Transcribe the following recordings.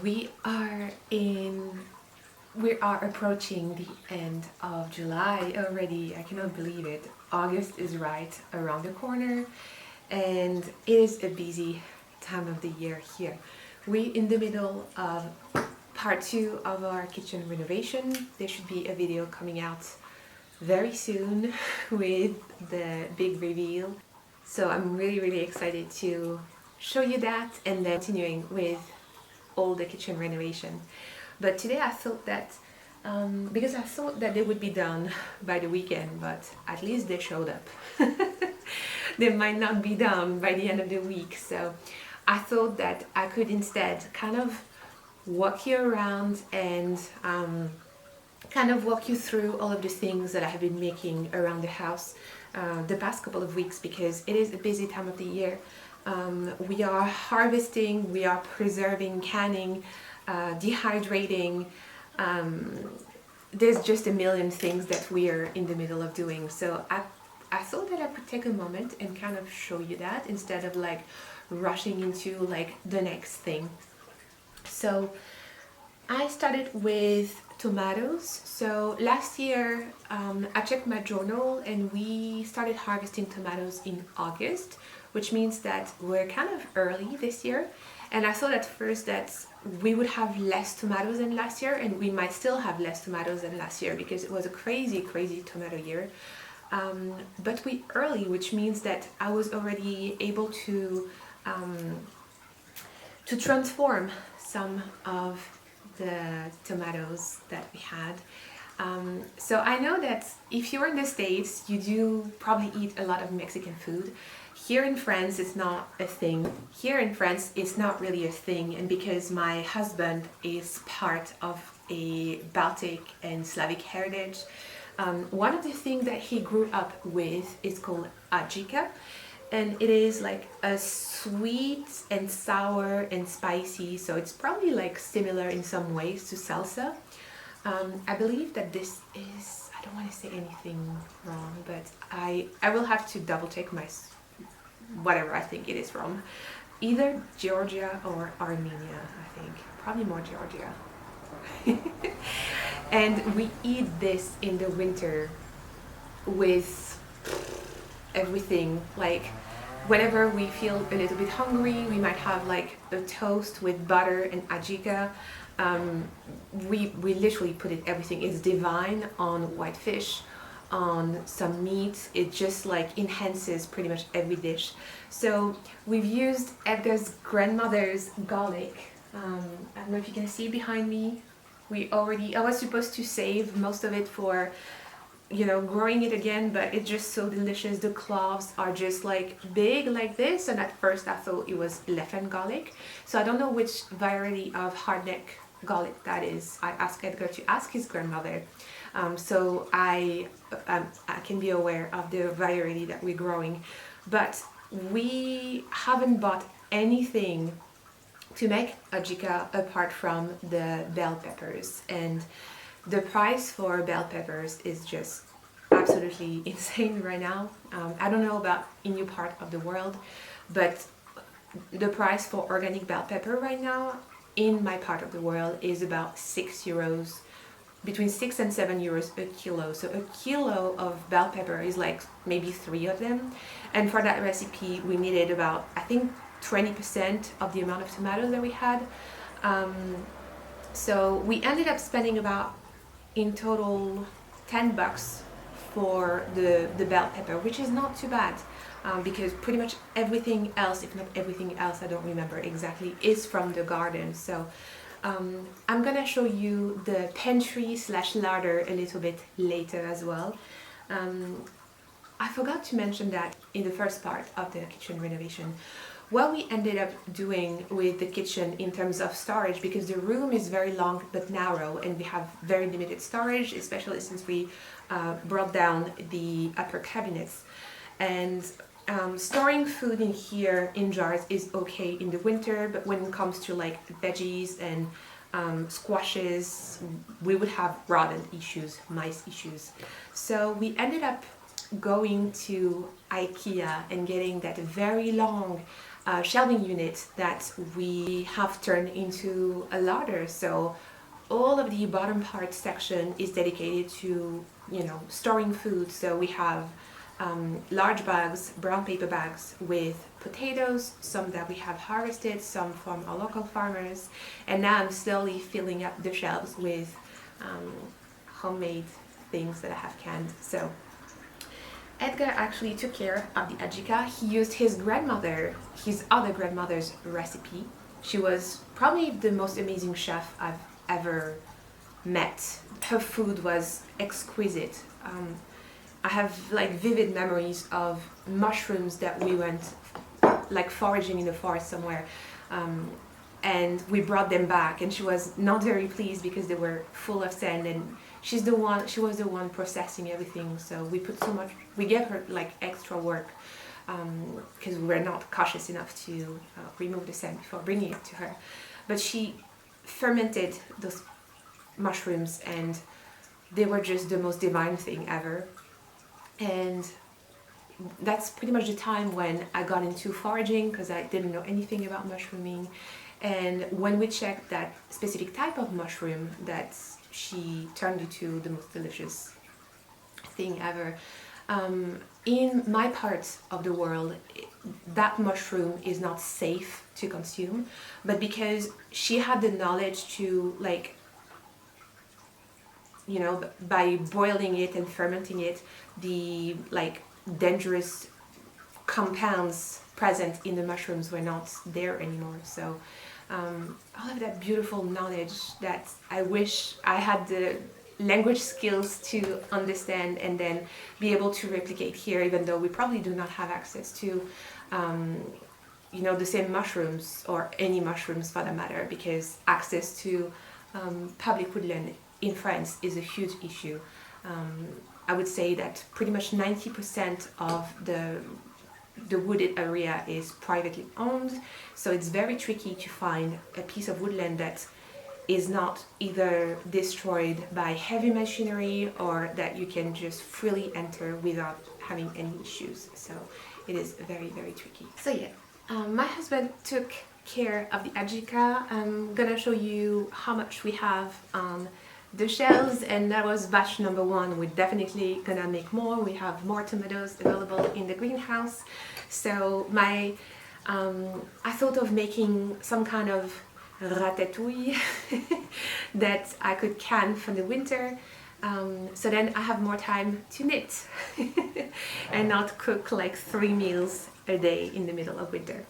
we are approaching the end of July already. I cannot believe it. August is right around the corner, and it is a busy time of the year here. We're in the middle of part 2 of our kitchen renovation. There should be a video coming out very soon with the big reveal. So I'm really excited to show you that, and then continuing with all the kitchen renovation. But today I thought that because I thought that they would be done by the weekend, but at least they showed up. They might not be done by the end of the week, so I thought that I could instead kind of walk you around and kind of walk you through all of the things that I have been making around the house the past couple of weeks, because it is a busy time of the year. We are harvesting, we are preserving, canning, dehydrating. There's just a million things that we are in the middle of doing. So I thought that I could take a moment and kind of show you that instead of like rushing into like the next thing. So I started with tomatoes. So last year I checked my journal and we started harvesting tomatoes in August, which means that we're kind of early this year. And I thought at first that we would have less tomatoes than last year, and we might still have less tomatoes than last year because it was a crazy tomato year. But we early, which means that I was already able to transform some of the tomatoes that we had. So I know that if you're in the States, you do probably eat a lot of Mexican food. Here in France, it's not a thing. Here in France, it's not really a thing. And because my husband is part of a Baltic and Slavic heritage, one of the things that he grew up with is called adjika. And it is like a sweet and sour and spicy, so it's probably like similar in some ways to salsa. I believe that this is, I don't want to say anything wrong, but I will have to double check my whatever I think it is from. Either Georgia or Armenia, I think. Probably more Georgia. And we eat this in the winter with everything. Like whenever we feel a little bit hungry, we might have like a toast with butter and adjika. We literally put it everything. It's divine on white fish, on some meat. It just like enhances pretty much every dish. So we've used Edgar's grandmother's garlic. I don't know if you can see behind me. I was supposed to save most of it for, you know, growing it again, but it's just so delicious. The cloves are just like big like this, and at first I thought it was Leffen garlic. So I don't know which variety of hardneck garlic that is. I asked Edgar to ask his grandmother, so I can be aware of the variety that we're growing. But we haven't bought anything to make adjika apart from the bell peppers, and the price for bell peppers is just absolutely insane right now. I don't know about in your part of the world, but the price for organic bell pepper right now in my part of the world is about €6, between 6 and 7 euros a kilo. So a kilo of bell pepper is like maybe 3 of them. And for that recipe, we needed about, I think, 20% of the amount of tomatoes that we had. So we ended up spending about, in total, $10 for the bell pepper, which is not too bad, because pretty much everything else, if not everything else, I don't remember exactly, is from the garden. So I'm gonna show you the pantry / larder a little bit later as well. I forgot to mention that in the first part of the kitchen renovation, what we ended up doing with the kitchen in terms of storage, because the room is very long but narrow and we have very limited storage, especially since we brought down the upper cabinets. And storing food in here in jars is okay in the winter, but when it comes to like veggies and squashes, we would have rodent issues, mice issues. So we ended up going to IKEA and getting that very long shelving unit that we have turned into a larder. So all of the bottom part section is dedicated to, you know, storing food. So we have large bags, brown paper bags with potatoes, some that we have harvested, some from our local farmers, and now I'm slowly filling up the shelves with homemade things that I have canned. So Edgar actually took care of the adjika. He used his other grandmother's recipe. She was probably the most amazing chef I've ever met. Her food was exquisite. I have like vivid memories of mushrooms that we went like foraging in the forest somewhere, and we brought them back, and she was not very pleased because they were full of sand, and she was the one processing everything. So we gave her like extra work because we were not cautious enough to remove the sand before bringing it to her. But she fermented those mushrooms, and they were just the most divine thing ever. And that's pretty much the time when I got into foraging, because I didn't know anything about mushrooming. And when we checked that specific type of mushroom that she turned into the most delicious thing ever, in my part of the world, that mushroom is not safe to consume, but because she had the knowledge to, like, you know, by boiling it and fermenting it, the like dangerous compounds present in the mushrooms were not there anymore. So all of that beautiful knowledge that I wish I had the language skills to understand and then be able to replicate here, even though we probably do not have access to you know, the same mushrooms, or any mushrooms for that matter, because access to public woodland in France is a huge issue. I would say that pretty much 90% of the wooded area is privately owned, so it's very tricky to find a piece of woodland that is not either destroyed by heavy machinery or that you can just freely enter without having any issues. So it is very, very tricky. So yeah, my husband took care of the adjika. I'm gonna show you how much we have on the shelves, and that was batch number 1. We're definitely gonna make more. We have more tomatoes available in the greenhouse. So I thought of making some kind of ratatouille that I could can for the winter, so then I have more time to knit and not cook like 3 meals a day in the middle of winter.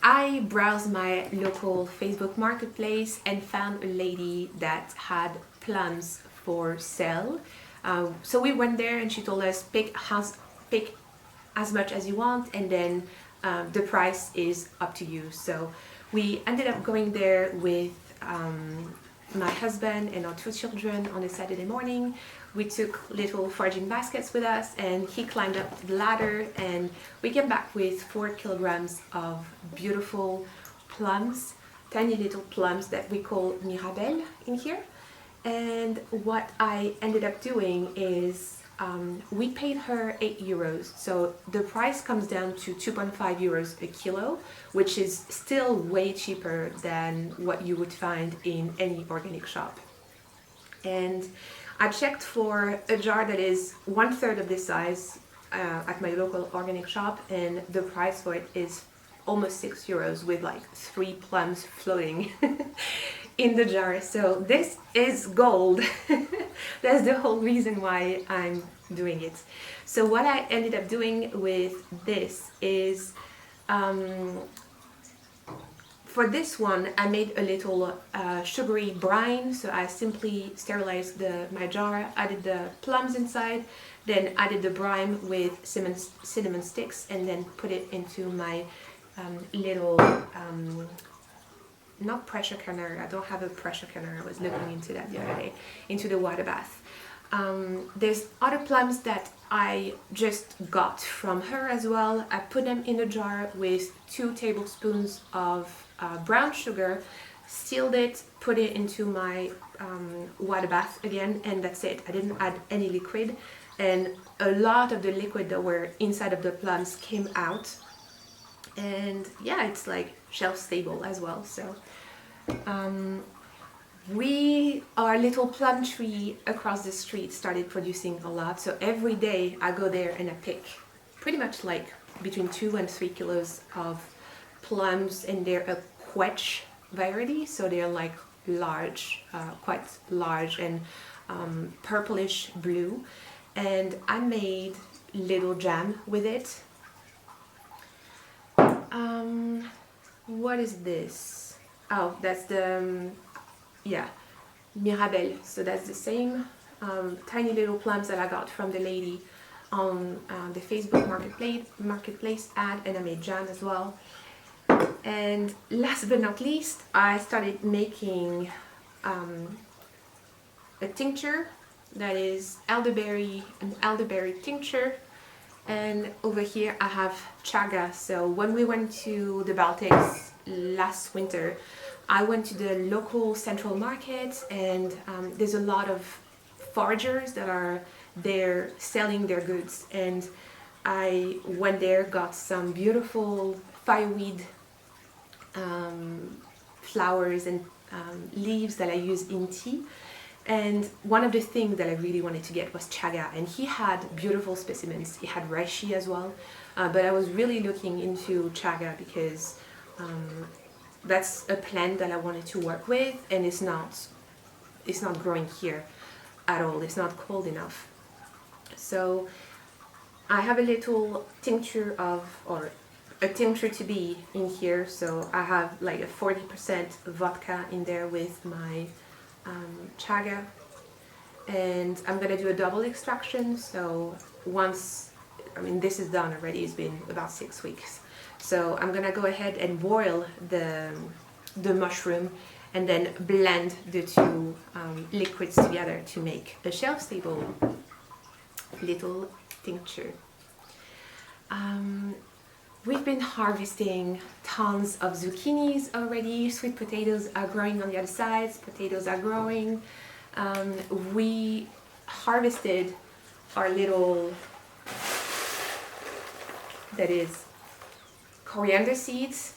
I browsed my local Facebook marketplace and found a lady that had plums for sale. So we went there and she told us pick as much as you want, and then the price is up to you. So we ended up going there with my husband and our 2 children on a Saturday morning. We took little foraging baskets with us, and he climbed up the ladder, and we came back with 4 kilograms of beautiful plums, tiny little plums that we call mirabelle in here. And what I ended up doing is we paid her €8, so the price comes down to 2.5 euros a kilo, which is still way cheaper than what you would find in any organic shop. And I checked for a jar that is 1/3 of this size at my local organic shop, and the price for it is almost €6 with like 3 plums floating in the jar. So this is gold. That's the whole reason why I'm doing it. So what I ended up doing with this is for this one, I made a little sugary brine. So I simply sterilized my jar, added the plums inside, then added the brine with cinnamon sticks, and then put it into my little, not pressure canner, I don't have a pressure canner, I was looking into that the other day, into the water bath. There's other plums that I just got from her as well. I put them in a jar with 2 tablespoons of brown sugar, sealed it, put it into my water bath again, and that's it. I didn't add any liquid. and a lot of the liquid that were inside of the plums came out. And yeah, it's like shelf stable as well. So our little plum tree across the street started producing a lot. So every day I go there and I pick pretty much like between 2 and 3 kilos of plums, and they're a quetch variety, so they're like large, quite large, and purplish blue. And I made little jam with it. What is this? Oh, that's the yeah, Mirabelle. So that's the same tiny little plums that I got from the lady on the Facebook marketplace ad, and I made jam as well. And last but not least, I started making a tincture that is an elderberry tincture. And over here I have chaga. So when we went to the Baltics last winter, I went to the local central market, and there's a lot of foragers that are there selling their goods. And I went there, got some beautiful fireweed flowers and leaves that I use in tea. And one of the things that I really wanted to get was chaga, and he had beautiful specimens. He had reishi as well, but I was really looking into chaga because that's a plant that I wanted to work with, and it's not growing here at all. It's not cold enough. So I have a little tincture or a tincture to be in here. So I have like a 40% vodka in there with my chaga, and I'm gonna do a double extraction. So once, this is done already, it's been about 6 weeks. So I'm gonna go ahead and boil the mushroom and then blend the two liquids together to make a shelf-stable little tincture. We've been harvesting tons of zucchinis already. Sweet potatoes are growing on the other sides. Potatoes are growing. We harvested our little, that is coriander seeds.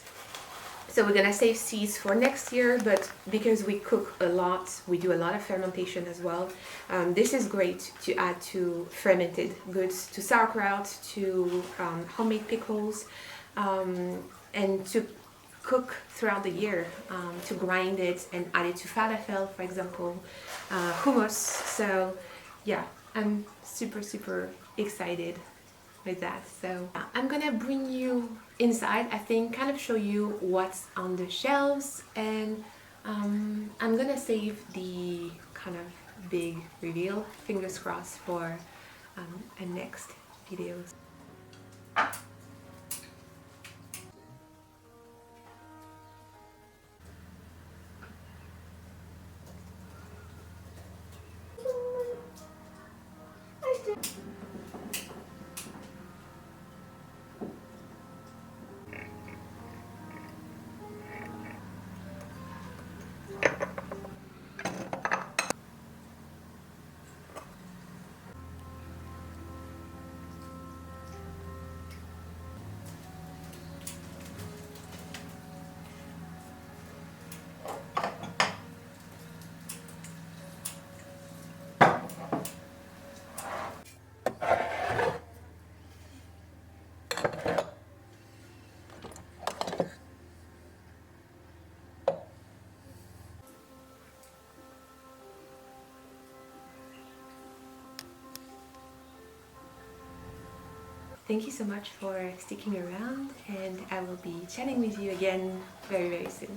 So we're gonna save seeds for next year, but because we cook a lot, we do a lot of fermentation as well. This is great to add to fermented goods, to sauerkraut, to homemade pickles, and to cook throughout the year, to grind it and add it to falafel, for example, hummus. So yeah, I'm super excited with that. So I'm gonna bring you inside, I think, kind of show you what's on the shelves, and I'm gonna save the kind of big reveal, fingers crossed, for a next video. Thank you so much for sticking around, and I will be chatting with you again very soon.